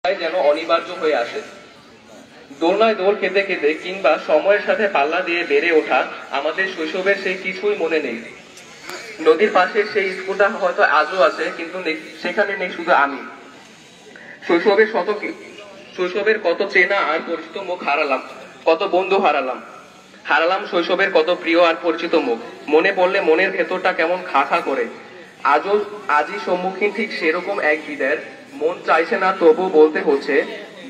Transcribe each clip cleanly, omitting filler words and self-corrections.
যেন অনিবার্য হয়ে আসে। দোলনায় দোল খেতে খেতে কিংবা সময়ের সাথে পাল্লা দিয়ে বেড়ে ওঠা আমাদের শৈশবের সেই কিছুই মনে নেই। নদীর পাশে সেই স্কুলটা হয়তো আজও আছে, কিন্তু সেখানে নেই শুধু আমি। শৈশবের কত চেনা আর পরিচিত মুখ হারালাম, কত বন্ধু হারালাম শৈশবের কত প্রিয় আর পরিচিত মুখ। মনে পড়লে মনের ভেতরটা কেমন খা খা করে। আজই সম্মুখীন ঠিক সেরকম এক বিদায়ের। মন চাইছে না, তবু বলতে হচ্ছে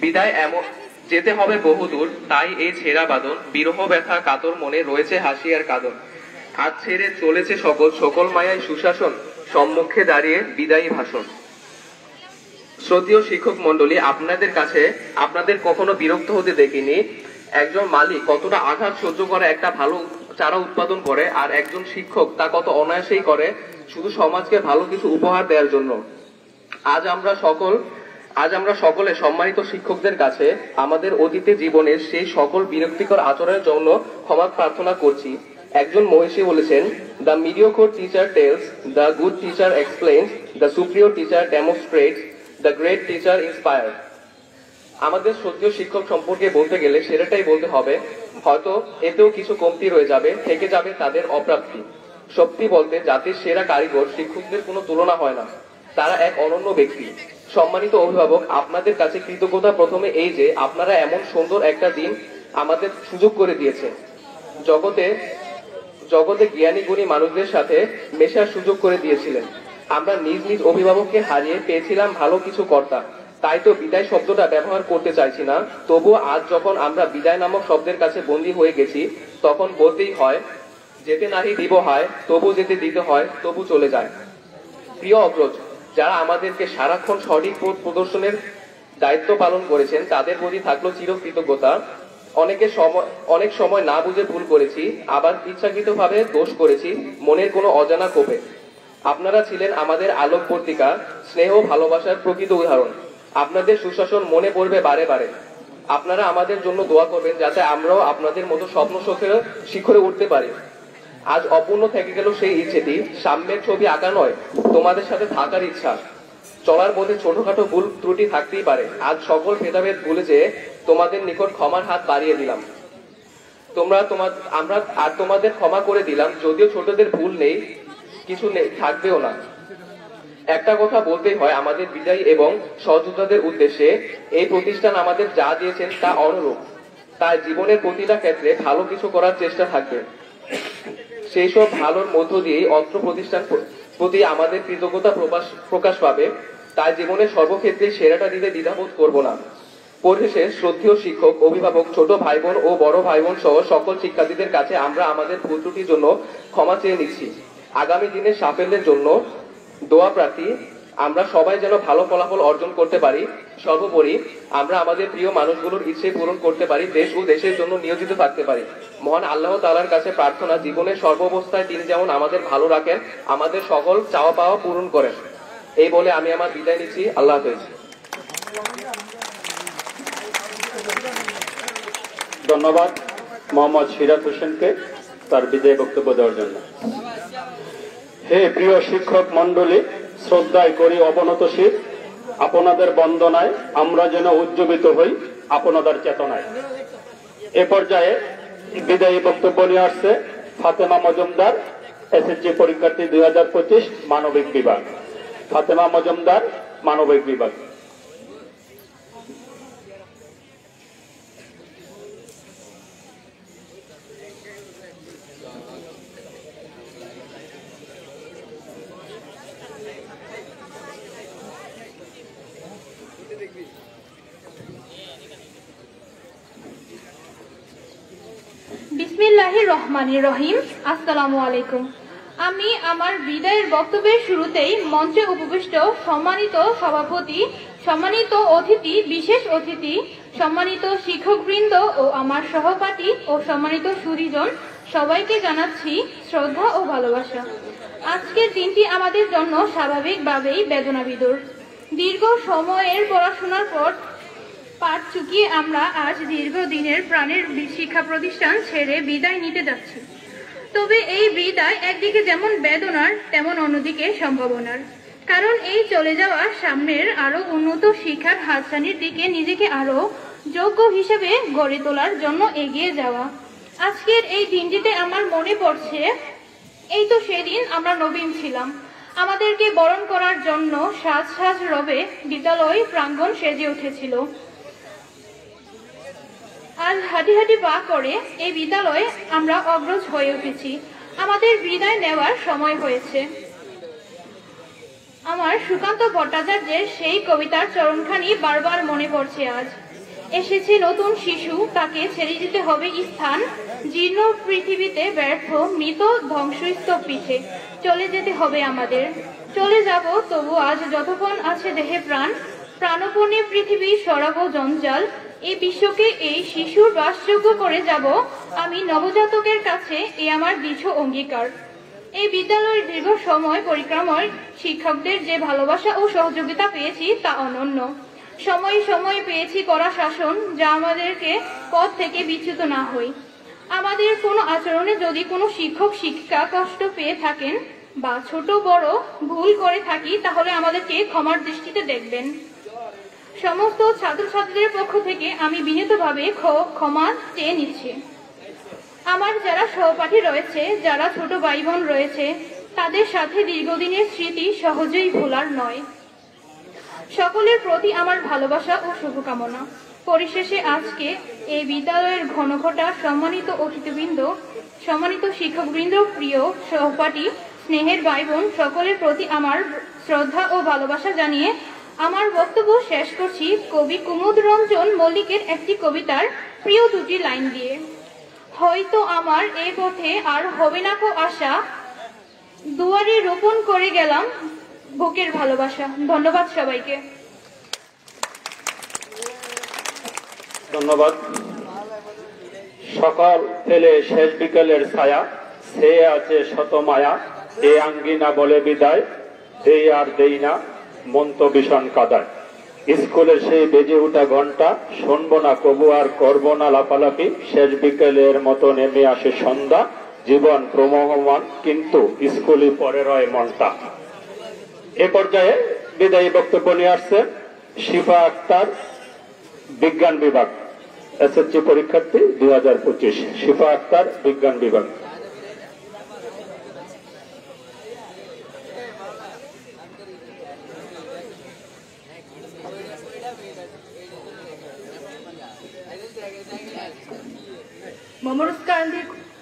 বিদায়, এমন যেতে হবে বহুদূর। তাই এই ছেঁড়া বাদন, বিরহ ব্যথা কাতর মনে রয়েছে হাসি আর কাঁদন। আজ ছেড়ে চলেছে সকল মায়ায় সুশাসন, সম্মুখে দাঁড়িয়ে বিদায়ী ভাষণ। শ্রদ্ধেয় শিক্ষক মন্ডলী, আপনাদের কখনো বিরক্ত হতে দেখিনি। একজন মালিক কতটা আঘাত সহ্য করে একটা ভালো চারা উৎপাদন করে, আর একজন শিক্ষক তা কত অনায়াসেই করে শুধু সমাজকে ভালো কিছু উপহার দেওয়ার জন্য। আজ আমরা সকলে সম্মানিত শিক্ষকদের কাছে আমাদের অতীতে জীবনের সেই সকল বিরক্তিকর আচরণের জন্য ক্ষমা প্রার্থনা করছি। একজন মনীষী বলেছেন, the mediocre teacher tells, the good teacher explains, the superior teacher demonstrates, the great teacher inspire. আমাদের শ্রদ্ধেয় শিক্ষক সম্পর্কে বলতে গেলে সেটাই বলতে হবে, হয়তো এতেও কিছু কমতি রয়ে যাবে, থেকে যাবে তাদের অপ্রাপ্তি। সত্যি বলতে জাতির সেরা কারিগর শিক্ষকদের কোনো তুলনা হয় না, তারা এক অনন্য ব্যক্তি। সম্মানিত অভিভাবক, আপনাদের কাছে কৃতজ্ঞতা প্রথমে এই যে আপনারা এমন সুন্দর একটা দিন আমাদের সুযোগ করে দিয়েছে। জগতে জ্ঞানী গুণী মানুষদের সাথে মেশার সুযোগ করে দিয়েছিলেন। আমরা নিজ অভিভাবককে হারিয়ে পেয়েছিলাম ভালো কিছু কর্তা। তাই তো বিদায় শব্দটা ব্যবহার করতে চাইছি না, তবুও আজ যখন আমরা বিদায় নামক শব্দের কাছে বন্দী হয়ে গেছি, তখন বলতেই হয়, যেতে নাহি দিব হয়, তবু যেতে দিতে হয়, তবু চলে যায়। প্রিয় অগ্রজ, যারা আমাদেরকে সারাক্ষণ সঠিক পথ প্রদর্শনের দায়িত্ব পালন করেছেন, তাদের প্রতি থাকলো চিরকৃতজ্ঞতা। অনেক সময় না বুঝে ভুল করেছি, আবার ইচ্ছাকৃতভাবে দোষ করেছি মনের কোনো অজানা ক্ষোভে। আপনারা ছিলেন আমাদের আলোকবর্তিকা, স্নেহ ভালোবাসার প্রকৃত উদাহরণ। আপনাদের সুশাসন মনে পড়বে বারে বারে। আপনারা আমাদের জন্য দোয়া করবেন যাতে আমরাও আপনাদের মতো স্বপ্ন শিখরে উঠতে পারি। আজ অপূর্ণ থেকে গেল সেই ইচ্ছেটি, সাম্যের ছবি আঁকা নয়, তোমাদের সাথে থাকার ইচ্ছা। চলার পথে ছোটখাটো ভুল ত্রুটি থাকতেই পারে। আজ সকল ভেদাভেদ ভুলে যেয়ে তোমাদের নিকট ক্ষমার হাত বাড়িয়ে দিলাম। আমরা তোমাদের ক্ষমা করে দিলাম, যদিও ছোটদের ভুল নেই, কিছু থাকবেও না। একটা কথা বলতেই হয় আমাদের বিদায়ী এবং সহযোদ্ধাদের উদ্দেশ্যে, এই প্রতিষ্ঠান আমাদের যা দিয়েছেন তা অনুরূপ। তাই জীবনের প্রতিটা ক্ষেত্রে ভালো কিছু করার চেষ্টা থাকবে। সেই সব ভালোর মধ্য দিয়েই অত্র প্রতিষ্ঠান প্রতি আমাদের কৃতজ্ঞতা প্রকাশ পাবে। তাই জীবনের সর্বক্ষেত্রে সেরাটা দিতে দ্বিধাবোধ করব না। পরিশেষে শ্রদ্ধেয় শিক্ষক, অভিভাবক, ছোট ভাই বোন ও বড় ভাই বোন সহ সকল শিক্ষার্থীদের কাছে আমরা আমাদের ভুল ত্রুটির জন্য ক্ষমা চেয়ে নিচ্ছি। আগামী দিনের সাফল্যের জন্য দোয়া প্রার্থী। আমরা সবাই যেন ভালো ফলাফল অর্জন করতে পারি। সর্বোপরি আমরা আমাদের প্রিয় মানুষগুলোর ইচ্ছে পূরণ করতে পারি, দেশ ও দেশের জন্য নিয়োজিত থাকতে পারি। মহান আল্লাহ তাআলার কাছে প্রার্থনা, জীবনের সর্বাবস্থায় তিনি যেমন আমাদের ভালো রাখেন, আমাদের সকল চাওয়া পাওয়া পূরণ করেন। এই বলে আমি আমার বিদায় নিচ্ছি। আল্লাহ হাফেজ। ধন্যবাদ মোহাম্মদ সিরাত হোসেনকে তার বিদায় বক্তব্য দেওয়ার জন্য। হে প্রিয় শিক্ষক মন্ডলী, শ্রদ্ধায় করি অবনত শির, আপনাদের বন্দনায় আমরা যেন উজ্জীবিত হই আপনাদের চেতনায়। এ পর্যায়ে বিদায়ী বক্তব্য নিয়ে আসছে ফাতেমা মজুমদার, এসএসসি পরীক্ষার্থী 2025, মানবিক বিভাগ। ফাতেমা মজুমদার, মানবিক বিভাগ। বিসমিল্লাহির রহমানির রহিম। আসসালামু আলাইকুম। আমি আমার বিদায়ের বক্তব্যের শুরুতেই মঞ্চে উপবিষ্ট সম্মানিত সভাপতি, সম্মানিত অতিথি, বিশেষ অতিথি, সম্মানিত শিক্ষকবৃন্দ ও আমার সহপাঠী ও সম্মানিত সুধীজন সবাইকে জানাচ্ছি শ্রদ্ধা ও ভালোবাসা। আজকের দিনটি আমাদের জন্য স্বাভাবিকভাবেই বেদনাবিধুর। দীর্ঘ সময়ের পড়াশোনার পর পাঠ চুকিয়ে আমরা আজ দীর্ঘদিনের প্রাণের শিক্ষা প্রতিষ্ঠান ছেড়ে বিদায় নিতে যাচ্ছি। তবে এই বিদায় একদিকে যেমন বেদনার, তেমন অন্যদিকে সম্ভাবনার। কারণ এই চলে যাওয়া সামনের আরো উন্নত শিক্ষার হাতছানির দিকে নিজেকে আরো যোগ্য হিসেবে গড়ে তোলার জন্য এগিয়ে যাওয়া। আজকের এই দিনটিতে আমার মনে পড়ছে, এই তো সেদিন আমরা নবীন ছিলাম। আমাদেরকে বরণ করার জন্য সাজ সাজ রবে বিদ্যালয় প্রাঙ্গণ সেজে উঠেছিল। আজ হাঁটি হাঁটি পা করে এই বিদ্যালয়ে আমরা অগ্রজ হয়ে উঠেছি। আমাদের বিদায় নেওয়ার সময় হয়েছে। আমার সুকান্ত ভট্টাচার্যের সেই কবিতার চরণখানি বারবার মনে পড়ছে আজ। এসেছে নতুন শিশু, তাকে ছেড়ে দিতে হবে স্থান, জীর্ণ পৃথিবীতে ব্যর্থ মৃত ধ্বংসস্তূপ পিছে চলে যেতে হবে আমাদের। চলে যাব তবু আজ যতক্ষণ আছে দেহে প্রাণ, প্রাণপণে পৃথিবী সরাবো জঞ্জাল, এই বিশ্বকে এই শিশুর বাসযোগ্য করে যাব আমি নবজাতকের কাছে, এ আমার দৃঢ় অঙ্গীকার। এই বিদ্যালয়ের দীর্ঘ সময় পরিক্রমায় শিক্ষকদের যে ভালোবাসা ও সহযোগিতা পেয়েছি তা অনন্য। সময়ে সময়ে পেয়েছি কড়া শাসন, যা আমাদেরকে পথ থেকে বিচ্যুত না হই। আমাদের কোনো আচরণে যদি কোনো শিক্ষক শিক্ষিকা কষ্ট পেয়ে থাকেন বা ছোট বড় ভুল করে থাকি, তাহলে আমাদেরকে ক্ষমার দৃষ্টিতে দেখবেন। সমস্ত ছাত্রছাত্রীদের পক্ষ থেকে আমি বিনীতভাবে ক্ষমা চেয়ে নিচ্ছি। আমার যারা সহপাঠী রয়েছে, যারা ছোট ভাই বোন রয়েছে, তাদের সাথে দীর্ঘদিনের স্মৃতি সহজেই ভোলার নয়। সকলের প্রতি আমার ভালোবাসা ও শুভকামনা। পরিশেষে আজকে এই বিদ্যালয়ের ঘনঘটা সম্মানিত অতিথিবৃন্দ, সম্মানিত শিক্ষকবৃন্দ, প্রিয় সহপাঠী, স্নেহের ভাই বোন, সকলের প্রতি আমার শ্রদ্ধা ও ভালোবাসা জানিয়ে আমার বক্তব্য শেষ করছি কবি কুমুদ রঞ্জন মল্লিকের একটি কবিতার প্রিয় দুটি লাইন দিয়ে। হয়তো আমার এ পথে আর হবে না কো আশা, দুয়ারে রোপণ করে গেলাম বুকের ভালোবাসা। ধন্যবাদ সবাইকে। ধন্যবাদ। সকাল ফেলে শেষ বিকেলের ছায়া, সে আছে শত মায়া, এ আঙ্গিনা বলে বিদায়, দেই আর দেই না মন তো ভীষণ কাদায়। স্কুলের সেই বেজে উঠা ঘন্টা, শুনবো না কবু আর করবো না লাফালাফি, শেষ বিকেলের মতো নেমে আসে সন্ধ্যা, জীবন প্রমোহমান কিন্তু স্কুলই পরে রয় মনটা। এ পর্যায়ে বিদায়ী বক্তব্য নিয়ে আসছে শিফা আক্তার, বিজ্ঞান বিভাগ, এসএসসি পরীক্ষার্থী 2025। শিফা আক্তার, বিজ্ঞান বিভাগ। মমরুজকান্দি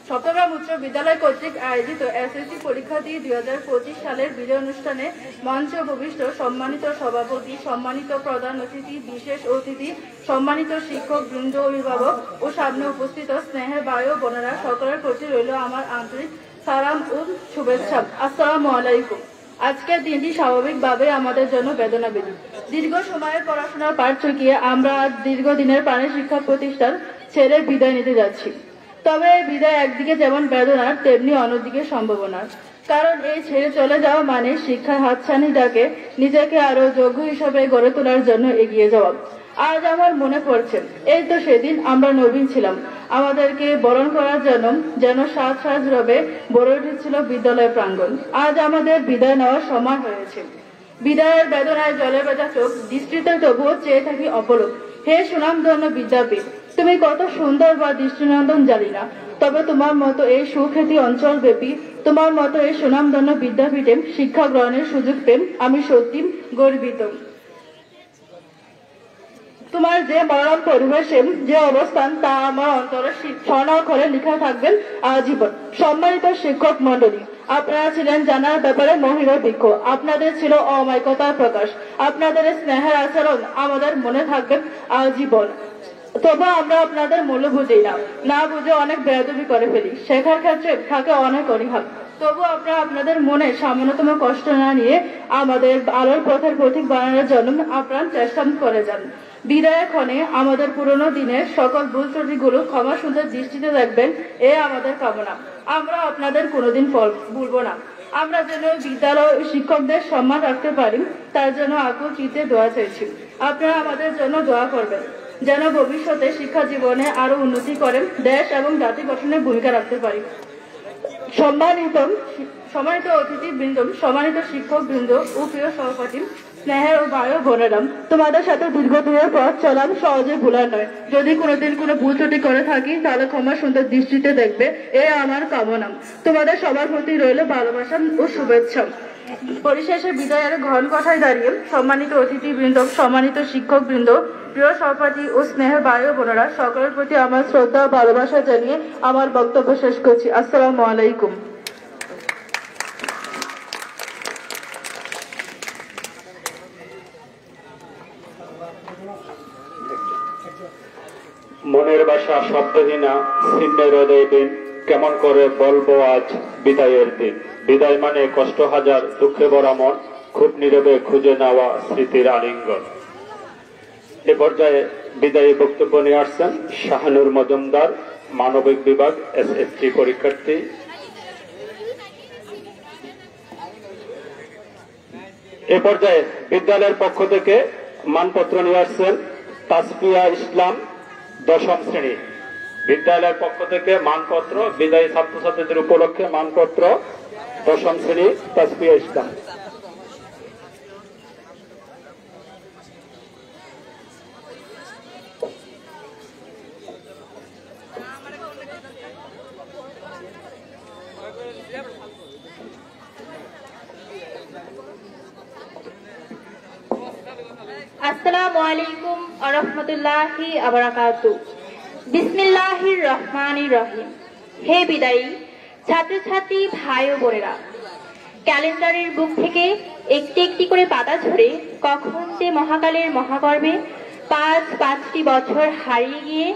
চট্টগ্রাম উচ্চ বিদ্যালয় কর্তৃক আয়োজিত এসএসসি পরীক্ষার্থী 2025 সালের বিদায় অনুষ্ঠানে মঞ্চে উপবিষ্ট সম্মানিত সভাপতি, সম্মানিত প্রধান অতিথি, বিশেষ অতিথি, সম্মানিত শিক্ষক বৃন্দ, অভিভাবক ও সামনে উপস্থিত স্নেহের ভাই ও বোনেরা, সকলের প্রতি রইল আমার আন্তরিক সালাম ও শুভেচ্ছা। আসসালামু আলাইকুম। আজকের দিনটি স্বাভাবিকভাবে আমাদের জন্য বেদনাবিধি। দীর্ঘ সময়ের পড়াশোনার পাঠ চুকিয়ে আমরা দীর্ঘদিনের প্রাণী শিক্ষা প্রতিষ্ঠান ছেড়ে বিদায় নিতে যাচ্ছি। তবে এই বিদায় একদিকে যেমন বেদনার, তেমনি অন্যদিকে সম্ভাবনার। কারণ এই ছেড়ে চলে যাওয়া মানে শিক্ষার হাতছানিটাকে নিজেকে আরো যোগ্য হিসাবে গড়ে তোলার জন্য এগিয়ে যাওয়া। আজ আমার মনে পড়ছে, এই তো সেদিন আমরা নবীন ছিলাম। আমাদেরকে বরণ করার জন্য যেন সাজ সাজ রবে গড়ে উঠেছিল বিদ্যালয় প্রাঙ্গণ। আজ আমাদের বিদায় নেওয়ার সময় হয়েছে। বিদায়ের বেদনায় জলে ভেজা চোখ, দৃষ্টিতে তবুও চেয়ে থাকি অপলক। হে সুনামধন্য বিদ্যাপীঠ, তুমি কত সুন্দর বা দৃষ্টিনন্দন জানি না, তবে তোমার মতো এই সুখ্যাতি অঞ্চল ব্যাপী, তোমার মতো এই সুনামধন্য বিদ্যাপীঠে শিক্ষা গ্রহণের সুযোগ পেয়ে আমি সত্যি গর্বিত। তোমার যে মনোরম পরিবেশে যে অবস্থান, তা আমার অন্তরে স্বর্ণাক্ষরে লেখা থাকবেন আজীবন। সম্মানিত শিক্ষক মন্ডলী, আপনারা ছিলেন জানার ব্যাপারে মহিলা বৃক্ষ, আপনাদের ছিল অমায়িকতার প্রকাশ, আপনাদের স্নেহের আচরণ আমাদের মনে থাকবেন আজীবন। তবু আমরা আপনাদের মূল্য বুঝি না বুঝে অনেক বেয়াদবি করে ফেলি, শেখার ক্ষেত্রে থাকে অনেক অনীহা। তবু আপনারা আপনাদের মনে সামান্যতম কষ্ট না নিয়ে আমাদের আলোর পথের প্রতীক বানানোর জন্য আপ্রাণ চেষ্টা করে যান। বিদায়ের ক্ষণে আমাদের পুরনো দিনের সকল ভুল ত্রুটিগুলো ক্ষমা সুন্দর দৃষ্টিতে দেখবেন, এ আমাদের কামনা। আমরা আপনাদের কোনোদিন ভুলবো না। আমরা যেন বিদ্যালয় শিক্ষকদের সম্মান রাখতে পারি, তার জন্য আকুল চিত্তে দোয়া চাইছি। আপনারা আমাদের জন্য দোয়া করবেন, যেন ভবিষ্যতে শিক্ষা জীবনে আরো উন্নতি করেন, দেশ এবং জাতি গঠনে ভূমিকা রাখতে পারি। সম্মানিত সম্মানিত অতিথিবৃন্দ, সম্মানিত শিক্ষকবৃন্দ ও প্রিয় সহপাঠী, স্নেহের ও ভাই ও বোনেরা, তোমাদের সাথে দীর্ঘদিনের পথ চলাম সহজে ভুলার নয়। যদি কোনোদিন কোনো ভুল ত্রুটি করে থাকি তাহলে ক্ষমা সুন্দর দৃষ্টিতে দেখবে, এ আমার কামনা। তোমাদের সবার প্রতি রইল ভালোবাসা ও শুভেচ্ছা। পরিশেষে বিদায়ের ঘন কথায় দাঁড়িয়ে সম্মানিত অতিথিবৃন্দ, সম্মানিত শিক্ষকবৃন্দ, প্রিয় সহপাঠী ও স্নেহের ভাই ও বোনেরা, সকলের প্রতি আমার শ্রদ্ধা ও ভালোবাসা জানিয়ে আমার বক্তব্য শেষ করছি। আসসালামু আলাইকুম। মনের বাসা শব্দহীনা ছিন্নের হৃদয় দিন, কেমন করে বলবো আজ বিদায়ের দিন। বিদায় মানে কষ্ট হাজার, দুঃখে ভরা মন, খুব নীরবে খুঁজে নেওয়া স্মৃতির আলিঙ্গন। এ পর্যায়ে বিদায়ী বক্তব্য নিয়ে আসছেন শাহানুর মজুমদার, মানবিক বিভাগ, SSC পরীক্ষার্থী। এ পর্যায়ে বিদ্যালয়ের পক্ষ থেকে মানপত্র নিয়ে আসছেন তাসফিয়া ইসলাম, 10ম শ্রেণী। বিদ্যালয়ের পক্ষ থেকে মানপত্র, বিদায়ী ছাত্রছাত্রীদের উপলক্ষে মানপত্র, 10ম শ্রেণী, তাসফিয়া ইসলাম। আসসালামু আলাইকুম ওয়া রাহমাতুল্লাহি ওয়া বারাকাতুহু। বিসমিল্লাহির রহমানির রহিম। হে বিদায়ী ছাত্রছাত্রী ভাই ও বোনেরা, ক্যালেন্ডারের বুক থেকে একটি একটি করে পাতা ঝরে কখন যে মহাকালের মহাগর্ভে পাঁচটি বছর হারিয়ে গিয়ে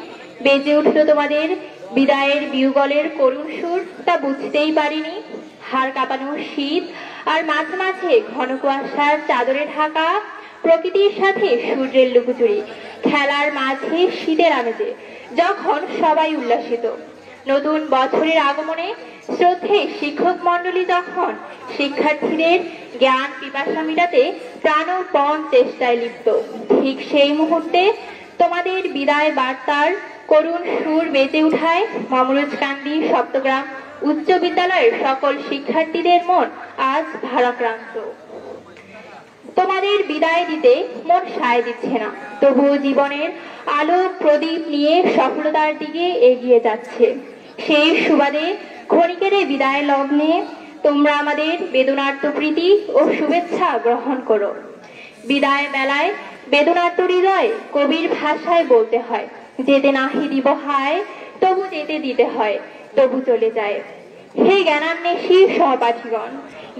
বেজে উঠল তোমাদের বিদায়ের বিউগলের করুণ সুর, তা বুঝতেই পারিনি। হাড় কাঁপানো শীত আর মাঝে মাঝে ঘন কুয়াশার চাদরে ঢাকা প্রকৃতির সাথে সূর্যের লুকোচুরি খেলার মাঝে শীতের আমেজে যখন সবাই উল্লাসিত। নতুন বছরের আগমনে শ্রদ্ধে শিক্ষক মন্ডলী যখন শিক্ষার্থীদের জ্ঞান পিপাসা মিটাতে প্রাণপণ চেষ্টায় লিপ্ত, ঠিক সেই মুহূর্তে তোমাদের বিদায় বার্তার করুণ সুর বেজে উঠায় মমরুজকান্দি সপ্তগ্রাম উচ্চ বিদ্যালয়ের সকল শিক্ষার্থীদের মন আজ ভারাক্রান্ত। তোমাদের বিদায় দিতে মন সায় দিচ্ছে না, তবুও জীবনের আলো প্রদীপ নিয়ে সফলতার দিকে এগিয়ে যাচ্ছে। সেই সুবাদে ক্ষণিকের বিদায় লগ্নে তোমরা আমাদের বেদনার্ত প্রীতি ও শুভেচ্ছা গ্রহণ করো। বিদায় বেলায় বেদনার্ত হৃদয় কবির ভাষায় বলতে হয়, যেতে নাহি দিব হায়, তবু যেতে দিতে হয়, তবু চলে যায়। হে জ্ঞানান্বেষী সহপাঠীগণ,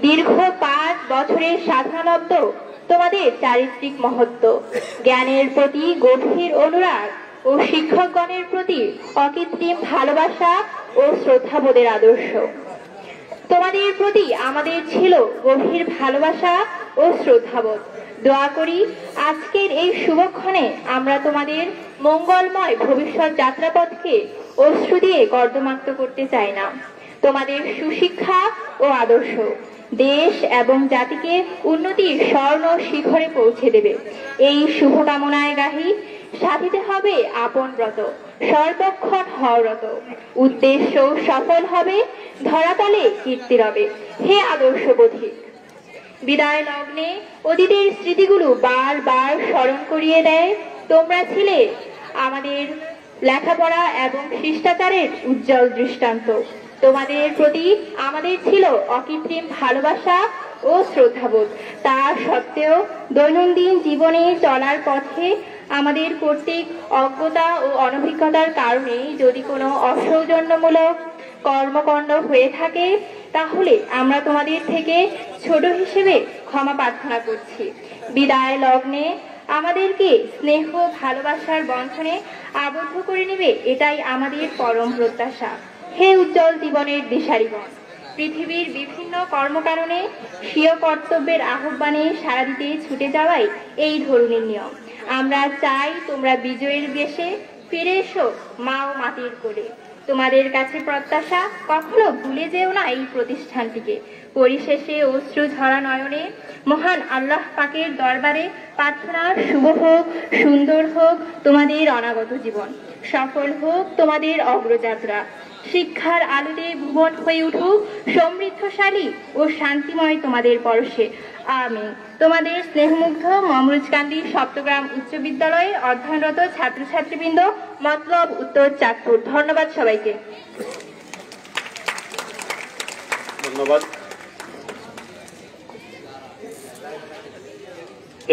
দীর্ঘ 5 বছরের সাধনালব্ধ তোমাদের চারিত্রিক মহত্ব, জ্ঞানের প্রতি গভীর অনুরাগ ও শিক্ষকগণের প্রতি অকৃত্রিম ভালোবাসা ও শ্রদ্ধাবোধের আদর্শ। তোমাদের প্রতি আমাদের ছিল গভীর ভালোবাসা ও শ্রদ্ধাবোধ। দোয়া করি আজকের এই শুভক্ষণে আমরা তোমাদের মঙ্গলময় ভবিষ্যৎ যাত্রাপথকে অশ্রু দিয়ে কর্দমাক্ত করতে চাই না। তোমাদের সুশিক্ষা ও আদর্শ দেশ এবং জাতিকে উন্নতির স্বর্ণ শিখরে পৌঁছে দেবে। এই শুভকামনায় গাহি সাধিতে হবে আপন ব্রত, সর্বক্ষণ হরত, উদ্দেশ্য সফল হবে, ধরাতলে কীর্তি রবে। হে আদর্শবোধী, বিদায় লগ্নে অতীতের স্মৃতিগুলো বারবার স্মরণ করিয়ে দেয় তোমরা ছিলে আমাদের লেখাপড়া এবং শিষ্টাচারের উজ্জ্বল দৃষ্টান্ত। তোমাদের প্রতি আমাদের ছিল অকৃত্রিম ভালোবাসা ও শ্রদ্ধাবোধ। তা সত্ত্বেও দৈনন্দিন জীবনে চলার পথে আমাদের কর্তৃক অজ্ঞতা ও অনভিজ্ঞতার কারণে যদি কোনো অসৌজন্যমূলক কর্মকাণ্ড হয়ে থাকে, তাহলে আমরা তোমাদের থেকে ছোট হিসেবে ক্ষমা প্রার্থনা করছি। বিদায় লগ্নে আমাদেরকে স্নেহ ভালোবাসার বন্ধনে আবদ্ধ করে নেবে, এটাই আমাদের পরম প্রত্যাশা। হে উজ্জ্বল জীবনের দিশারিগণ, পৃথিবীর বিভিন্ন কর্মকারণে স্বীয় কর্তব্যের আহ্বানে সাড়া দিতে ছুটে যাওয়াই এই ধরনের নিয়ম। আমরা চাই তোমরা বিজয়ের বেশে ফিরে এসো মা ও মাটির কোলে। তোমাদের কাছে প্রত্যাশা, কখনো ভুলে যেও না এই প্রতিষ্ঠানটিকে। পরিশেষে অশ্রু ঝরা নয়নে মহান আল্লাহ পাকের দরবারে প্রার্থনা, শুভ হোক, সুন্দর হোক তোমাদের অনাগত জীবন, সফল হোক তোমাদের অগ্রযাত্রা। শিক্ষার আলোতে ভুবন হয়ে উঠুক সমৃদ্ধশালী ও শান্তিময় তোমাদের পরশে। আমিন। তোমাদের স্নেহমুগ্ধ মমরুজকান্দি সপ্তগ্রাম উচ্চ বিদ্যালয়ে অধ্যয়নরত ছাত্রছাত্রীবৃন্দ, মতলব উত্তর চাঁদপুর। ধন্যবাদ সবাইকে। ধন্যবাদ।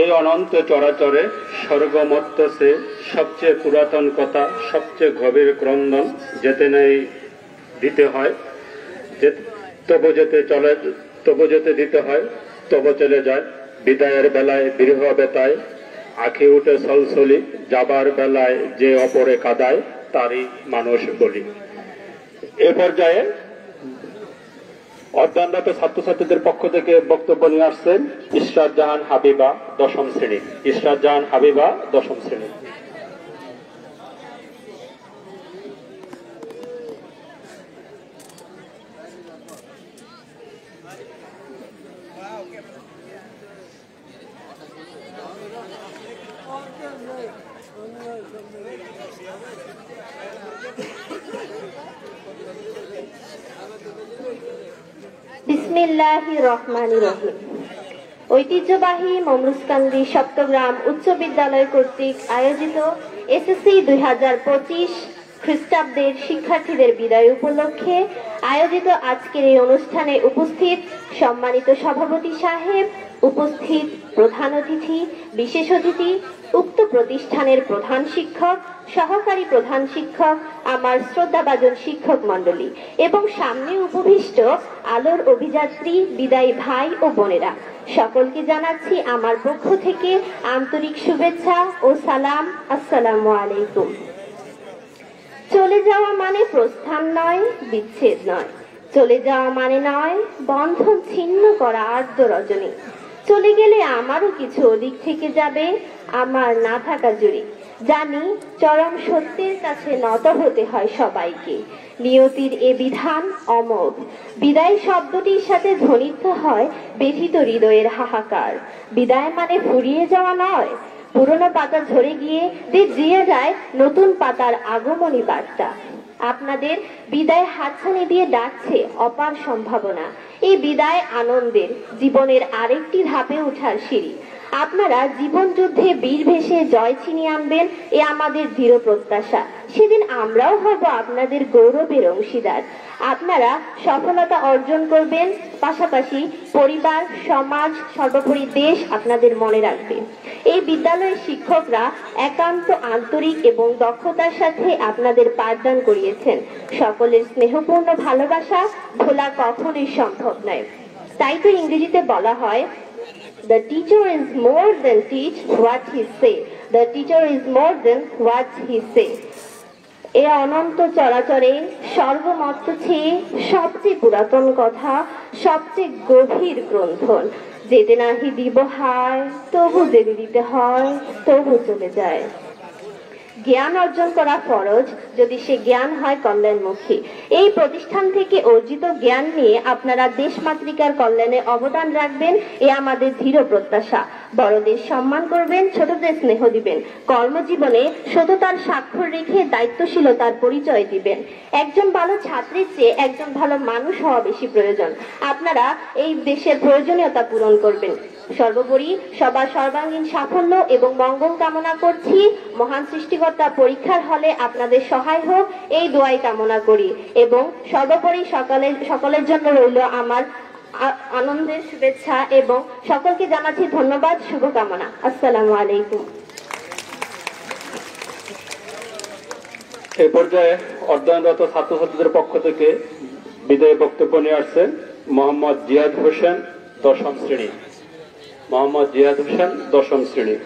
এই অনন্ত চরাচরে স্বর্গমত্ত সে সবচেয়ে পুরাতন কথা, সবচেয়ে গভীর ক্রন্দন যেতে নেই দিতে হয়, তবু যেতে দিতে হয়, তবু চলে যায়। বিদায়ের বেলায় বিরহ বেতায় আঁখি উঠে সলসলি, যাবার বেলায় যে অপরে কাদায় তারই মানুষ বলি। এ পর্যায়ে অধ্যয়নরত ছাত্রছাত্রীদের পক্ষ থেকে বক্তব্য নিয়ে আসছেন ইশরাত জাহান হাবিবা, 10ম শ্রেণী। ইশরাত জাহান হাবিবা, 10ম শ্রেণী। বিসমিল্লাহির রহমানির রহিম। ঐতিহ্যবাহী মমরুজকান্দি সপ্তগ্রাম উচ্চ বিদ্যালয় কর্তৃক আয়োজিত এসএসসি 2025 খ্রিস্টাব্দের শিক্ষার্থীদের বিদায় উপলক্ষে আয়োজিত আজকের এই অনুষ্ঠানে উপস্থিত সম্মানিত সভাপতি সাহেব, উপস্থিত প্রধান অতিথি, বিশেষ অতিথি, উক্ত প্রতিষ্ঠানের প্রধান শিক্ষক, সহকারী প্রধান শিক্ষক, আমার শ্রদ্ধাভাজন শিক্ষক মণ্ডলী এবং সামনে উপবিষ্ট আলোর অভিযাত্রী, বিদায়ী ভাই ও বোনেরা, সকলকে জানাচ্ছি আমার পক্ষ থেকে আন্তরিক শুভেচ্ছা ও সালাম। আসসালামু আলাইকুম। চলে যাওয়া মানে প্রস্থান নয়, বিচ্ছেদ নয়। চলে যাওয়া মানে নয় বন্ধন ছিন্ন করা আর্দ্র রজনী। চলে গেলে আমারও কিছু অধিক থেকে যাবে, আমার না থাকা জুড়ি। জানি চরম সত্যের কাছে নত হতে হয় সবাইকে। নিয়তির এ বিধান অমোঘ। বিদায় শব্দটির সাথে ধ্বনিত হয় ব্যথিত হৃদয়ের হাহাকার। বিদায় মানে ফুরিয়ে যাওয়া নয়, পুরনো পাতা ঝরে গিয়ে জিয়ে যায় নতুন পাতার আগমনী বার্তা। আপনাদের বিদায় হাতছানি দিয়ে ডাকছে অপার সম্ভাবনা। এই বিদায় আনন্দের, জীবনের আরেকটি ধাপে ওঠার সিঁড়ি। আপনারা জীবন যুদ্ধে বীর ভেসে জয় ছিনিয়ে আনবেন, এ আমাদের দৃঢ় প্রত্যাশা। সেদিন আমরাও হব আপনাদের গৌরবের অংশীদার। আপনারা সফলতা অর্জন করবেন, পাশাপাশি পরিবার, সমাজ, সর্বোপরি দেশ আপনাদের মনে রাখবে। এই বিদ্যালয়ের শিক্ষকরা একান্ত আন্তরিক এবং দক্ষতার সাথে আপনাদের পাঠদান করিয়েছেন। সকলের স্নেহপূর্ণ ভালোবাসা ভোলা কখনোই সম্ভব নয়। তাই তো ইংরেজিতে বলা হয়, the teacher is more than teach what he say. The teacher is more than what he say. এ অনন্ত চরাচরে স্বর্গমত্ত চেয়ে সবচেয়ে পুরাতন কথা, সবচেয়ে গভীর গ্রন্থন। যেতে নাহি দিব হায়, তবু যেতে দিতে হয়, তবু চলে যায়। জ্ঞান অর্জন করা ফরজ, যদি সে জ্ঞান হয় কল্যাণমুখী। এই প্রতিষ্ঠান থেকে অর্জিত জ্ঞান নিয়ে আপনারা দেশমাতৃকার কল্যাণে অবদান রাখবেন, এ আমাদের দৃঢ় প্রত্যাশা। বড়দের সম্মান করবেন, ছোটদের স্নেহ দিবেন। কর্মজীবনে সততার স্বাক্ষর রেখে দায়িত্বশীলতার পরিচয় দিবেন। একজন ভালো ছাত্রীর চেয়ে একজন ভালো মানুষ হওয়া বেশি প্রয়োজন। আপনারা এই দেশের প্রয়োজনীয়তা পূরণ করবেন। সর্বোপরি সবার সর্বাঙ্গীন সাফল্য এবং মঙ্গল কামনা করছি। মহান সৃষ্টিকর্তা পরীক্ষার হলে আপনাদের সহায় হোক, এই দোয়াই কামনা করি। এবং সর্বোপরি সকলের জন্য রইল আমার আনন্দের শুভেচ্ছা এবং সকলকে জানাচ্ছি ধন্যবাদ, শুভকামনা। আসসালামু আলাইকুম। এই পর্যায়ে অধ্যয়নরত ছাত্রছাত্রীদের পক্ষ থেকে বিদায়ী বক্তব্য নিয়ে আসছেন মোহাম্মদ জিয়াদ হোসেন, 10ম শ্রেণী। মোহাম্মদ জিয়াদ হোসেন, 10ম শ্রেণী।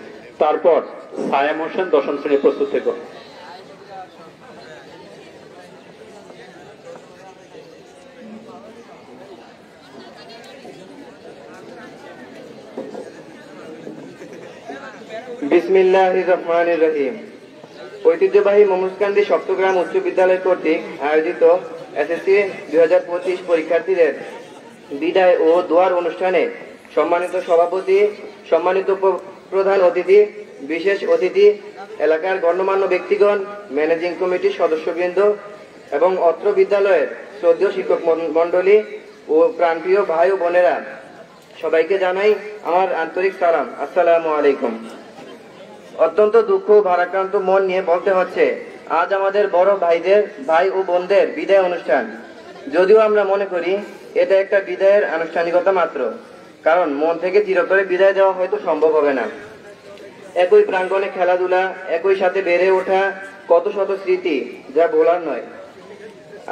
তারপর সায়েম হোসেন, 10ম শ্রেণী প্রস্তুত থেকে। বিসমিল্লাহির রহমানির রহিম। ঐতিহ্যবাহী মমরুজকান্দি সপ্তগ্রাম উচ্চ বিদ্যালয় কর্তৃক আয়োজিত এসএসসি 2025 পরীক্ষার্থীদের বিদায় ও দোয়ার অনুষ্ঠানে সম্মানিত সভাপতি, সম্মানিত প্রধান অতিথি, বিশেষ অতিথি, এলাকার গণ্যমান্য ব্যক্তিগণ, ম্যানেজিং কমিটির সদস্যবৃন্দ, এবং অত্র বিদ্যালয়ের শ্রদ্ধেয় শিক্ষক মন্ডলী ও প্রাণপ্রিয় ভাই ও বোনেরা, সবাইকে জানাই আমার আন্তরিক সালাম। আসসালামু আলাইকুম। অত্যন্ত দুঃখ ভারাক্রান্ত মন নিয়ে বলতে হচ্ছে, আজ আমাদের বড় ভাই ও বোনদের বিদায় অনুষ্ঠান। যদিও আমরা মনে করি এটা একটা বিদায়ের আনুষ্ঠানিকতা মাত্র, কারণ মন থেকে চিরতরে বিদায় দেওয়া হয়তো সম্ভব হবে না। একই প্রাঙ্গণে খেলাধুলা, একই সাথে বেড়ে ওঠা, কত শত স্মৃতি যা ভোলার নয়।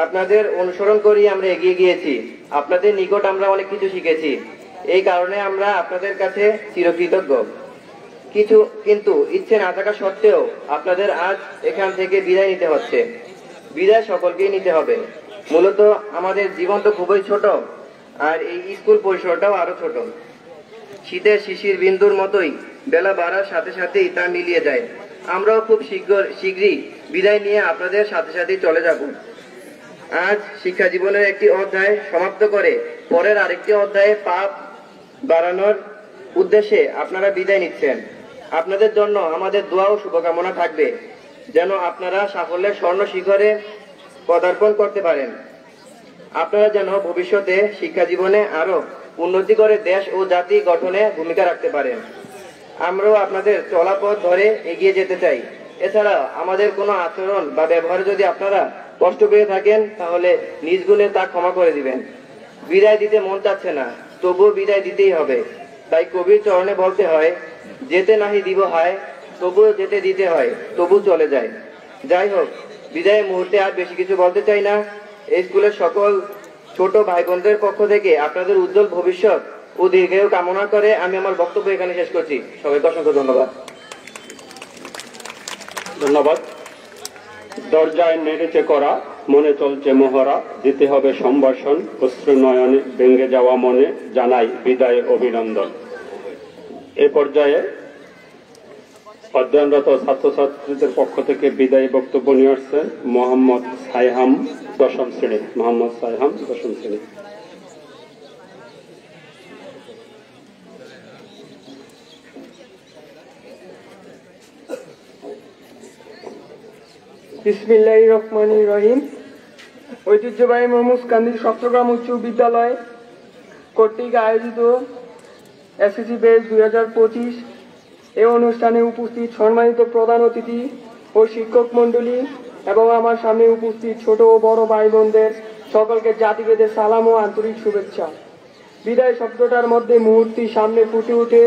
আপনাদের অনুসরণ করি আমরা এগিয়ে গিয়েছি, আপনাদের নিকট আমরা অনেক কিছু শিখেছি। এই কারণে আমরা আপনাদের কাছে চিরকৃতজ্ঞ। কিন্তু ইচ্ছে না থাকা সত্ত্বেও আপনাদের আজ এখান থেকে বিদায় নিতে হচ্ছে। বিদায় সকলকেই নিতে হবে। মূলত আমাদের জীবন তো খুবই ছোট, আর এই স্কুল পরিসরটাও আরো ছোট। শীতের শিশির বিন্দুর মতোই বেলা বাড়ার সাথে সাথেই তা মিলিয়ে যায়। আমরাও খুব শীঘ্রই বিদায় নিয়ে আপনাদের সাথে সাথেই চলে যাব। আজ শিক্ষা জীবনের একটি অধ্যায় সমাপ্ত করে পরের আরেকটি অধ্যায়ে পা বাড়ানোর উদ্দেশ্যে আপনারা বিদায় নিচ্ছেন। আপনাদের জন্য আমাদের দোয়া ও শুভকামনা থাকবে, যেন আপনারা সাফল্যের স্বর্ণ শিখরে পদার্পণ করতে পারেন। আপনারা যেন ভবিষ্যতে শিক্ষা জীবনে আরো উন্নতি করে দেশ ও জাতি গঠনে ভূমিকা রাখতে পারেন। আমরাও আপনাদের চলা পথ ধরে এগিয়ে যেতে চাই। এছাড়া আমাদের কোনো আচরণ বা ব্যবহারে যদি আপনারা কষ্ট পেয়ে থাকেন, তাহলে নিজ গুণে তা ক্ষমা করে দিবেন। বিদায় দিতে মন চাচ্ছে না, তবুও বিদায় দিতেই হবে। তাই কবির চরণে বলতে হয়, যেতে নাহি দিব হায়, তবুও যেতে দিতে হয়, তবু চলে যায়। যাই হোক, বিদায়ের মুহূর্তে আর বেশি কিছু বলতে চাই না। এই স্কুলের সকল ছোট ভাই বোনদের পক্ষ থেকে আপনাদের উজ্জ্বল ভবিষ্যৎ ও দীর্ঘায়ু কামনা করে আমি আমার বক্তব্য এখানে শেষ করছি। সবাইকে অসংখ্য ধন্যবাদ। ধন্যবাদ। দরজায় নেড়েছে করা, মনে চলছে মহড়া, দিতে হবে সম্ভাষণ, অশ্রু নয়নে ভেঙে যাওয়া মনে জানাই বিদায় অভিনন্দন। এ পর্যায়ে অধ্যয়নরত ছাত্রছাত্রীদের পক্ষ থেকে বিদায়ী বক্তব্য নিয়ে আসছেন মোহাম্মদ সাইহাম, দশম শ্রেণী। মোহাম্মদ সাইহাম, দশম শ্রেণী। বিসমিল্লাহির রহমানির রহিম। ঐতিহ্যবাহী মোহাম্মদকান্দি সপ্তগ্রাম উচ্চ বিদ্যালয় কর্তৃক আয়োজিত এসএসসি ব্যাচ 2025 এই অনুষ্ঠানে উপস্থিত সম্মানিত প্রধান অতিথি ও শিক্ষক মণ্ডলী এবং আমার সামনে উপস্থিত ছোট ও বড় ভাই বোনদের সকলকে জাতিভেদের সালাম ও আন্তরিক শুভেচ্ছা। বিদায় শব্দটার মধ্যে মুহূর্তে সামনে ফুটে ওঠে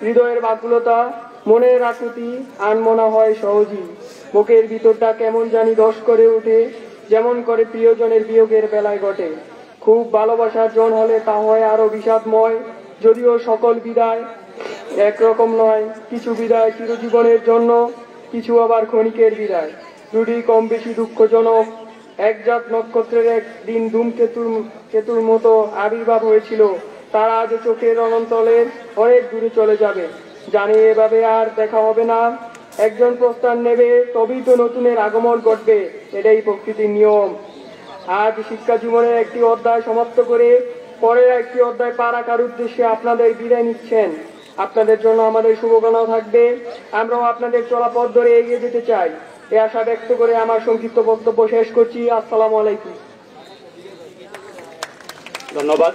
হৃদয়ের ব্যাকুলতা, মনের আকুতি, আনমনা হয় সহজেই। বুকের ভিতরটা কেমন জানি দশ করে ওঠে, যেমন করে প্রিয়জনের বিয়োগের বেলায় ঘটে। খুব ভালোবাসার জন হলে তা হয় আরো বিষাদময়। যদিও সকল বিদায় একরকম নয়, কিছু বিদায় চিরজীবনের জন্য, কিছু আবার ক্ষণিকের বিদায়। দুটি কম বেশি দুঃখজনক। একজাত নক্ষত্রের একদিন ধূমকেতুর মতো আবির্ভাব হয়েছিল, তারা আজ চোখের অনন্তলের অনেক দূরে চলে যাবে। জানি এভাবে আর দেখা হবে না। একজন প্রস্থান নেবে, তবেই তো নতুনের আগমন ঘটবে, এটাই প্রকৃতির নিয়ম। আজ শিক্ষা জীবনের একটি অধ্যায় সমাপ্ত করে পরের একটি অধ্যায় পা রাখার উদ্দেশ্যে আপনাদের বিদায় নিচ্ছেন। আপনাদের জন্য আমাদের শুভকামনা থাকবে। আমরাও আপনাদের চলাপথ ধরে এগিয়ে যেতে চাই। এই আশা ব্যক্ত করে আমার সংক্ষিপ্ত বক্তব্য শেষ করছি। আসসালামু আলাইকুম। ধন্যবাদ।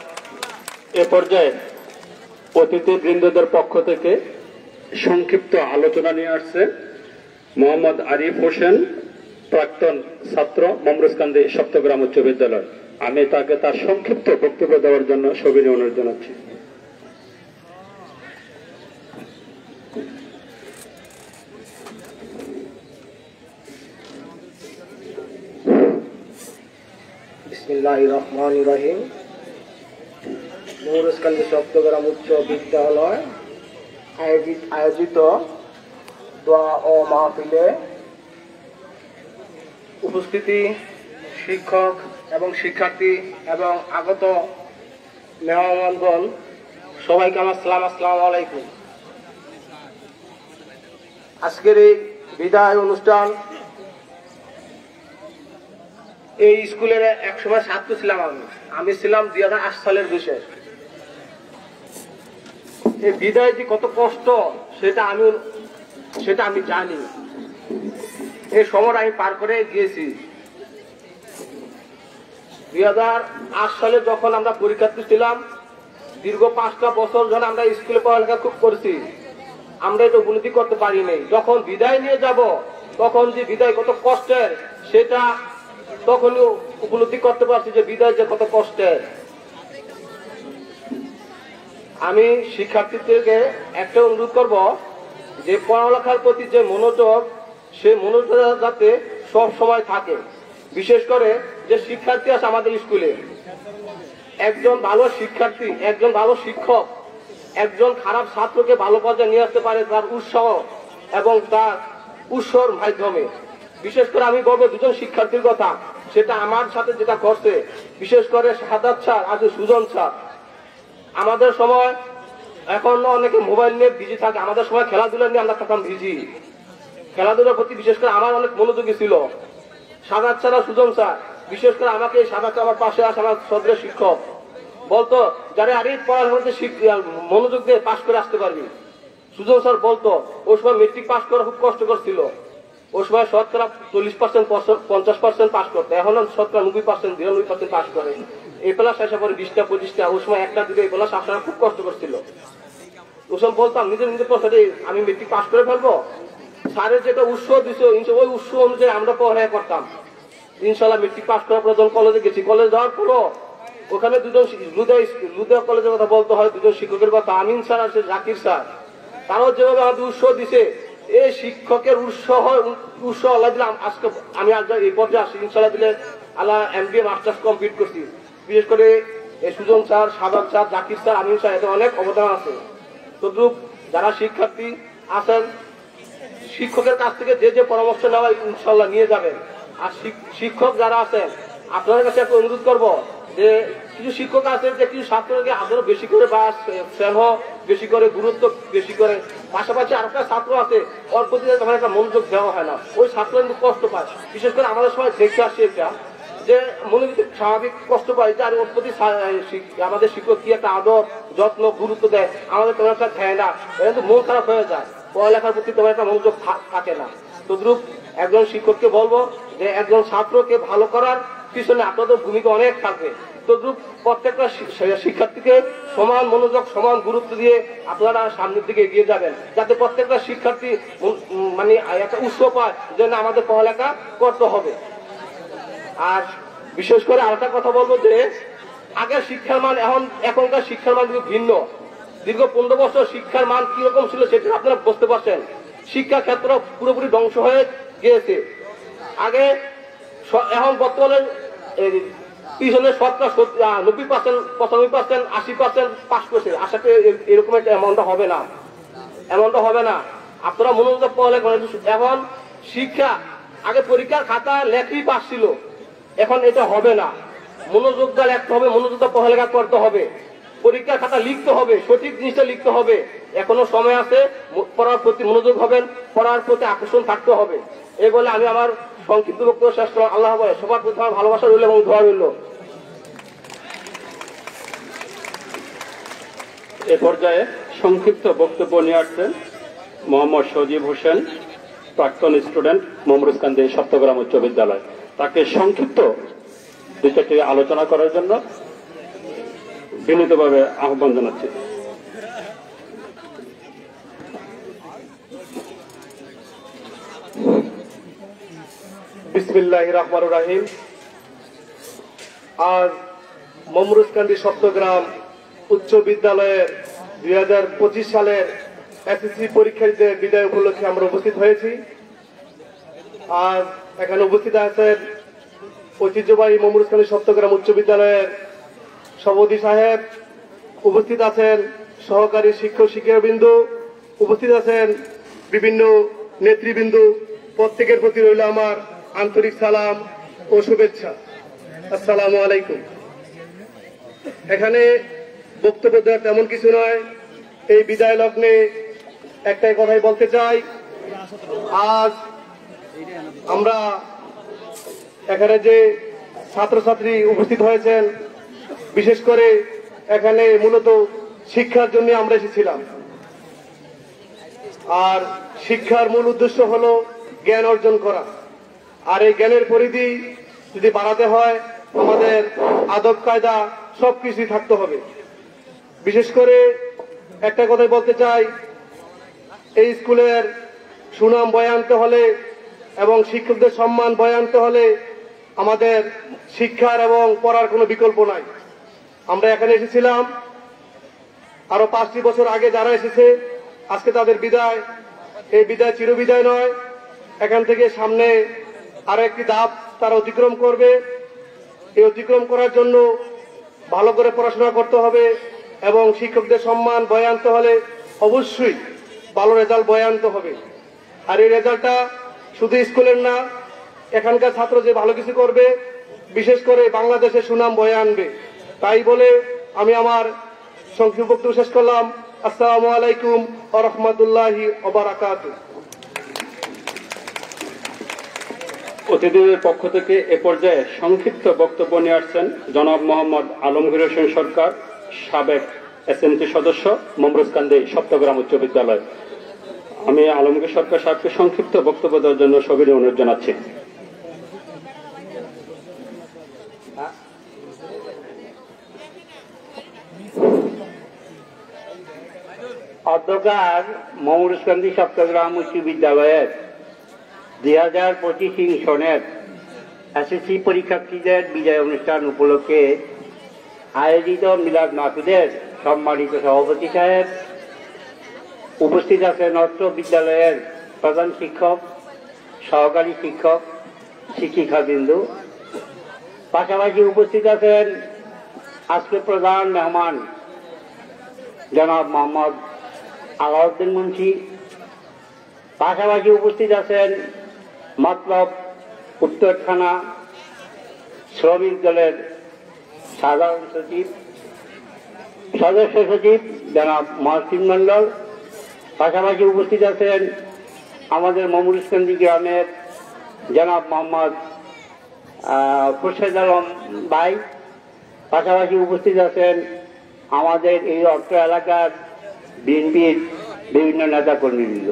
এ পর্যায়ে অতিথিবৃন্দদের পক্ষ থেকে সংক্ষিপ্ত আলোচনা নিয়ে আসছে মোহাম্মদ আরিফ হোসেন, প্রাক্তন ছাত্র, মমরুজকান্দি সপ্তগ্রাম উচ্চ বিদ্যালয়। আমি তাকে তার সংক্ষিপ্ত বক্তব্য দেওয়ার জন্য সবিনয় অনুরোধ জানাচ্ছি। বিসমিল্লাহির রহমানির রহিম। মমরুজকান্দি সপ্তগ্রাম উচ্চ বিদ্যালয় আয়োজিত দোয়া ও মাহফিলে উপস্থিতি শিক্ষক এবং শিক্ষার্থী এবং আগত মেহমানগণ, সবাইকে আমার সালাম। আসসালামু আলাইকুম। আজকের এই বিদায় অনুষ্ঠান, এই স্কুলের একসময় ছাত্র ছিলাম আমি ছিলাম 2008 সালের বিশেষ। এই বিদায় যে কত কষ্ট সেটা আমি জানি। এই সময় আমি পার করে গিয়েছি। 2008 সালে যখন আমরা পরীক্ষার্থী ছিলাম, দীর্ঘ 5টা বছর যখন আমরা স্কুলে পড়ালেখা খুব করেছি, আমরা এটা উপলব্ধি করতে পারি নাই। যখন বিদায় নিয়ে যাব, তখন যে বিদায় কত কষ্টের, সেটা তখনই উপলব্ধি করতে পারছি যে বিদায় যে কত কষ্টের। আমি শিক্ষার্থীদেরকে একটা অনুরোধ করব যে পড়ালেখার প্রতি যে মনোযোগ, সে মনোযোগ যাতে সব সময় থাকে। বিশেষ করে যে শিক্ষার্থী আছে আমাদের স্কুলে, একজন ভালো শিক্ষার্থী, একজন ভালো শিক্ষক একজন খারাপ ছাত্রকে ভালো পর্যায়ে নিয়ে আসতে পারে তার উৎসাহ এবং তার উৎসর মাধ্যমে। বিশেষ করে আমি বলবো দুজন শিক্ষার্থীর কথা, সেটা আমার সাথে যেটা করছে, বিশেষ করে সাদাত স্যার আর সুজন স্যার। আমাদের সময় এখন অনেকে মোবাইল নিয়ে বিজি থাকে, আমাদের সময় খেলাধুলা নিয়ে আমরা থাকতাম বিজি। খেলাধুলার প্রতি বিশেষ করে আমার অনেক মনোযোগী ছিল। সাদাত স্যার আর সুজন স্যার, বিশেষ করে আমাকে সাদাত আমার পাশে আসে আমার সদরের শিক্ষক বলতো, যারা আরে পড়াশোনাতে মনোযোগ দিয়ে পাশ করে আসতে পারবি। সুজন স্যার বলতো, ওই সময় মেট্রিক পাস করা খুব কষ্টকর ছিল। ওই সময় শতকরা 40%, 50% পাস করতো, এখন শতকরা 90%, 92% পাস করে। এই প্লাস আসা পরে 20টা 25টা, ওই সময় একটা দুটো এই প্লাস আসা খুব কষ্টকর ছিল। ওই সময় বলতাম নিজের প্রশ্নে আমি মেট্রিক পাস করে ফেলবো। স্যারের যেটা উৎসাহ দিচ্ছে, ওই উৎসাহ অনুযায়ী আমরা পড়ালেখা করতাম। ইনশাল্লাহ মেট্রিক পাস করার পর যখন কলেজে গেছি, কলেজ যাওয়ার পরও ওখানে দুজন লুদা কলেজের কথা বলতে হয়, দুজন শিক্ষকের কথা, আমিন স্যার আর জাকির স্যার, তারাও যেভাবে আমাদের উৎসাহ দিছে, এই শিক্ষকের উৎসাহ আল্লাহ দিলে আজকে আমি আজ এই পর্যায়ে আসি। ইনশাল্লাহ দিলে আল্লাহ MBA মাস্টার্স কমপ্লিট করছি। বিশেষ করে এই Sujan sir, Sadat sir, Zakir sir, Amin sir, এদের অনেক অবদান আছে। তদ্রুপ যারা শিক্ষার্থী আছেন, শিক্ষকের কাছ থেকে যে যে পরামর্শ নেওয়া ইনশাল্লাহ নিয়ে যাবেন। আর শিক্ষক যারা আছেন, আপনাদের কাছে একটা অনুরোধ করবো যে কিছু শিক্ষক আছে যে কিছু ছাত্রকে আদৌ বেশি করে বা স্নেহ বেশি করে, গুরুত্ব বেশি করে, পাশাপাশি আরেকটা ছাত্র আছে ওর প্রতি তখন একটা মনোযোগ দেওয়া হয় না, ওই ছাত্র কিন্তু কষ্ট পায়। বিশেষ করে আমাদের সময় দেখে আসছে এটা যে মনোযোগ স্বাভাবিক কষ্ট পায়, যে আর ওর প্রতি আমাদের শিক্ষক কি একটা আদর, যত্ন, গুরুত্ব দেয়, আমাদের তেমন একটা দেয় না, কিন্তু মন খারাপ হয়ে যায়, পড়ালেখার প্রতি তেমন একটা মনোযোগ থাকে না। তদ্রুপ একজন শিক্ষককে বলবো যে একজন ছাত্রকে ভালো করার পিছনে আপনাদের ভূমিকা অনেক থাকবে। তদ্রুপ প্রত্যেকটা শিক্ষার্থীকে সমান মনোযোগ, সমান গুরুত্ব দিয়ে আপনারা সামনের দিকে এগিয়ে যাবেন, যাতে প্রত্যেকটা শিক্ষার্থী মানে একটা উৎসাহ পায় যে না আমাদের পড়ালেখা করতে হবে। আর বিশেষ করে আরেকটা কথা বলবো যে আগের শিক্ষার মান এখনকার শিক্ষার মান কিন্তু ভিন্ন। দীর্ঘ 15 বছর শিক্ষার মান কিরকম ছিল সেটা আপনারা বুঝতে পারছেন। শিক্ষা ক্ষেত্র পুরোপুরি ধ্বংস হয়ে গিয়েছে। আগে এখন বর্তমানে পিছনে 90%, 95%, 80% পাস করছে, আশাতে এরকম একটা এমনটা হবে না, এমনটা হবে না। আপনারা মনোযোগ পড়ালেখা করেন। এখন শিক্ষা আগে পরীক্ষার খাতা লেখেই পাস ছিল, এখন এটা হবে না। মনোযোগ দা লিখতে হবে, মনোযোগ দা পড়ালেখা করতে হবে, পরীক্ষার খাতা লিখতে হবে, সঠিক জিনিসটা লিখতে হবে। এখনো সময় আছে, পড়ার প্রতি মনোযোগ হবেন, পড়ার প্রতি আকর্ষণ থাকতে হবে। এই বলে আমি আমার সংক্ষিপ্ত বক্তব্য শেষ করলাম। আল্লাহ বলে সবার প্রতি আমার ভালোবাসা রইল এবং দোয়া রইল। এ পর্যায়ে সংক্ষিপ্ত বক্তব্য নিয়ে আসছেন মোহাম্মদ সজীব হোসেন, প্রাক্তন স্টুডেন্ট, মমরুজকান্দি সপ্তগ্রাম উচ্চ বিদ্যালয়। তাকে সংক্ষিপ্ত 2-4টি আলোচনা করার জন্য বিনীতভাবে আহ্বান জানাচ্ছি। বিসমিল্লাহির রহমানির রহিম। আজ মমরুজকান্দি সপ্তগ্রাম উচ্চ বিদ্যালয়ের 2025 সালের SSC পরীক্ষার্থীদের বিদায় উপলক্ষে আমরা উপস্থিত হয়েছি। আজ এখানে উপস্থিত আছেন ঐতিহ্যবাহী মমরুজকান্দি সপ্তগ্রাম উচ্চ বিদ্যালয়ের সভাপতি সাহেব, উপস্থিত আছেন সহকারী শিক্ষক শিক্ষাবৃন্দ, উপস্থিত আছেন বিভিন্ন নেতৃবৃন্দ। প্রত্যেকের প্রতি রইল আমার আন্তরিক সালাম ও শুভেচ্ছা। আসসালামু আলাইকুম। এখানে বক্তব্য দেওয়ার তেমন কিছু নয়। এই বিদায় লগ্নে একটাই কথাই বলতে চাই, আজ আমরা এখানে যে ছাত্রছাত্রী উপস্থিত হয়েছেন, বিশেষ করে এখানে মূলত শিক্ষার জন্য আমরা এসেছিলাম। আর শিক্ষার মূল উদ্দেশ্য হলো জ্ঞান অর্জন করা। আর এই জ্ঞানের পরিধি যদি বাড়াতে হয় আমাদের আদব কায়দা সবকিছুই থাকতে হবে। বিশেষ করে একটা কথাই বলতে চাই, এই স্কুলের সুনাম বয়ে আনতে হলে এবং শিক্ষকদের সম্মান বয়ে আনতে হলে আমাদের শিক্ষার এবং পড়ার কোনো বিকল্প নাই। আমরা এখানে এসেছিলাম আরো 5টি বছর আগে, যারা এসেছে আজকে তাদের বিদায়। এই বিদায় চিরবিদায় নয়, এখান থেকে সামনে আরো একটি ধাপ তারা অতিক্রম করবে। এই অতিক্রম করার জন্য ভালো করে পড়াশোনা করতে হবে এবং শিক্ষকদের সম্মান বয়ে আনতে হলে অবশ্যই ভালো রেজাল্ট বয়ে আনতে হবে। আর এই রেজাল্টটা শুধু স্কুলের না, এখানকার ছাত্র যে ভালো কিছু করবে, বিশেষ করে বাংলাদেশের সুনাম বয়ে আনবে। তাই বলে আমি আমার সংক্ষিপ্ত বক্তব্য শেষ করলাম। আসসালামু আলাইকুম ওয়া রাহমাতুল্লাহি ওয়া বারাকাতুহু। অতিথিদের পক্ষ থেকে এ পর্যায়ে সংক্ষিপ্ত বক্তব্য নিয়ে আসছেন জনাব মোহাম্মদ আলমগীর হোসেন সরকার, সাবেক এসএমসি সদস্য, মমরুজকান্দি সপ্তগ্রাম উচ্চ বিদ্যালয়। আমি আলমগীর সরকার সাহেবকে সংক্ষিপ্ত বক্তব্য দেওয়ার জন্য সবিনয় অনুরোধ জানাচ্ছি। অধ্যকার মমরুজকান্দি সপ্তগ্রাম উচ্চ বিদ্যালয়ের 2025 সনের এসএসসি পরীক্ষার্থীদের বিজয় অনুষ্ঠান উপলক্ষে আয়োজিত মিলাদ মাহফিলের সম্মানিত সভাপতি সাহেব, উপস্থিত আছেন অত্র বিদ্যালয়ের প্রধান শিক্ষক, সহকারী শিক্ষক, শিক্ষিকাবৃন্দ, পাশাপাশি উপস্থিত আছেন আজকে প্রধান মেহমান জনাব মোহাম্মদ আলাউদ্দিন মুন্সি, পাশাপাশি উপস্থিত আছেন মতলব উত্তর থানা শ্রমিক দলের সাধারণ সচিব, সদস্য সচিব জনাব মহসিন মন্ডল, পাশাপাশি উপস্থিত আছেন আমাদের মমরুজকান্দি গ্রামের জনাব মোহাম্মদ খুরশেদ আলম ভাই, পাশাপাশি উপস্থিত আছেন আমাদের এই অত্র এলাকার বিএনপির বিভিন্ন নেতা কর্মীবৃন্দ।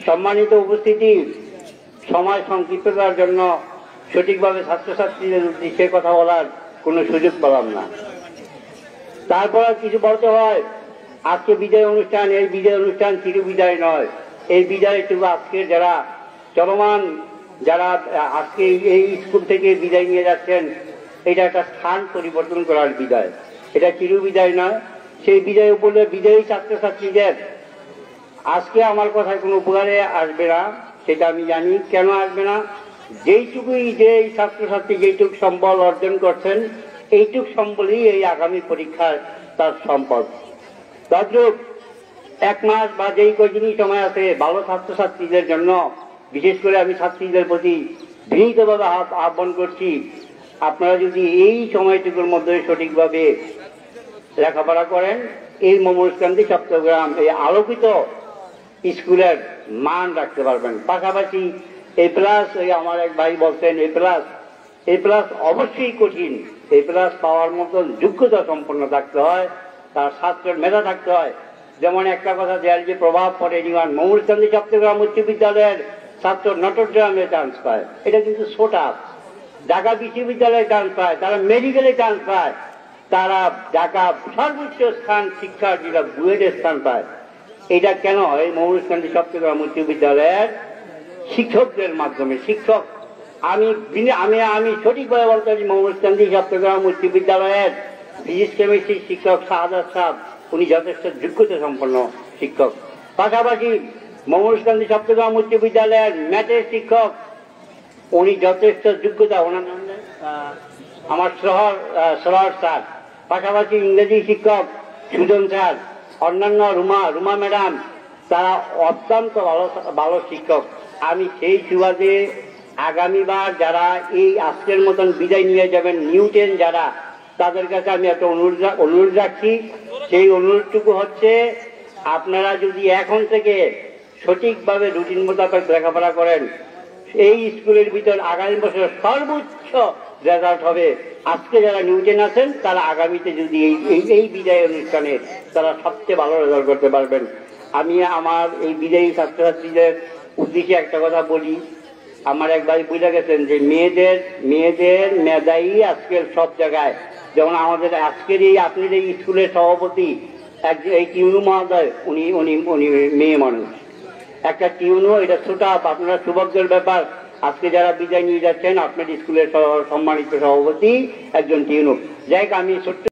সম্মানিত উপস্থিতি, সময় সংক্ষিপ্ততার জন্য সঠিকভাবে ছাত্রছাত্রীদের উদ্দেশ্যে কথা বলার কোনো সুযোগ পেলাম না। তারপর কিছু বলতে হয়। আজকে বিদায় অনুষ্ঠান, এই বিদায় অনুষ্ঠান চিরবিদায় নয়। এই বিদায়টুকু আজকের যারা চলমান, যারা আজকে এই স্কুল থেকে বিদায় নিয়ে যাচ্ছেন, এটা একটা স্থান পরিবর্তন করার বিদায়, এটা চিরবিদায় নয়। সেই বিদায় উপলক্ষে বিদায়ী ছাত্রছাত্রীদের আজকে আমার কথায় কোনো উপকারে আসবে না, সেটা আমি জানি। কেন আসবে না? যেইটুকুই যে ছাত্রছাত্রী যেইটুক সম্বল অর্জন করছেন, এইটুক সম্বলই এই আগামী পরীক্ষায় তার সম্পদ। তদ্রূপ 1 মাস বা যেই কদিনই সময় আছে ভালো ছাত্রছাত্রীদের জন্য, বিশেষ করে আমি ছাত্রীদের প্রতি বিনীতভাবে আহ্বান করছি, আপনারা যদি এই সময়টুকুর মধ্যে সঠিকভাবে লেখাপড়া করেন, এই মমরুজকান্দি চট্টগ্রাম এই আলোকিত স্কুলের মান রাখতে পারবেন। পাশাপাশি এ প্লাস, ওই আমার এক ভাই বলছেন এ প্লাস অবশ্যই কঠিন। এ প্লাস পাওয়ার মতন যোগ্যতা সম্পন্ন থাকতে হয়, তার ছাত্রের মেধা থাকতে হয়। যেমন একটা কথা, যার যে প্রভাব পড়ে নিমান মমরুজকান্দি চট্টগ্রাম উচ্চ বিদ্যালয়ের ছাত্র নটরডেমে চান্স পায়, এটা কিন্তু ছোটা। ঢাকা বিশ্ববিদ্যালয়ে চান্স পায়, তারা মেডিকেলে চান্স পায়, তারা ঢাকা সর্বোচ্চ স্থান শিক্ষার যেটা বুয়েটের স্থান পায়। এটা কেন? এই মমরুজকান্দি চট্টগ্রাম উচ্চ বিদ্যালয়ের শিক্ষকদের মাধ্যমে। শিক্ষক আমি সঠিকভাবে বলতে পারি, মমরুজকান্দি চট্টগ্রাম উচ্চ বিদ্যালয়ের ফিজিক্স কেমিস্ট্রির শিক্ষক শাহাদাত সাহেব, উনি যথেষ্ট যোগ্যতা সম্পন্ন শিক্ষক। পাশাপাশি মমরুজকান্দি চট্টগ্রাম উচ্চ বিদ্যালয়ের ম্যাথের শিক্ষক, উনি যথেষ্ট যোগ্যতা, ওনার নাম আমার সরোয়ার স্যার। পাশাপাশি ইংরেজি শিক্ষক সুজন স্যার, অন্যান্য রুমা ম্যাডাম, তারা অত্যন্ত ভালো শিক্ষক। আমি সেই সুবাদে আগামীবার যারা এই আজকের মতন বিদায় নিয়ে যাবেন নিউটেন যারা, তাদের কাছে আমি একটা অনুরোধ রাখছি। সেই অনুরোধটুকু হচ্ছে, আপনারা যদি এখন থেকে সঠিকভাবে রুটিন মোতাবেক লেখাপড়া করেন, এই স্কুলের ভিতর আগামী বছর সর্বোচ্চ রেজাল্ট হবে। আজকে যারা নিউটেন আছেন, তারা আগামীতে যদি এই বিদায় অনুষ্ঠানে তারা সবচেয়ে ভালো রেজাল্ট করতে পারবেন। আমি আমার এই বিদায়ী ছাত্রছাত্রীদের উদ্দেশ্যে একটা কথা বলি, আমার এক ভাই বুঝে গেছেন যে মেয়েদের মেধাই আজকের সব জায়গায়, যেমন আমাদের আজকের এই আপনার এই স্কুলের সভাপতি এই টিউনু মহোদয়, উনি উনি উনি মেয়ে মানুষ। একটা টিউনু, এটা ছোট, আপনারা সৌভাগ্যের ব্যাপার, আজকে যারা বিদায় নিয়ে যাচ্ছেন আপনার স্কুলের সম্মানিত সভাপতি একজন টিউনু। যাই হোক, আমি ছোট্ট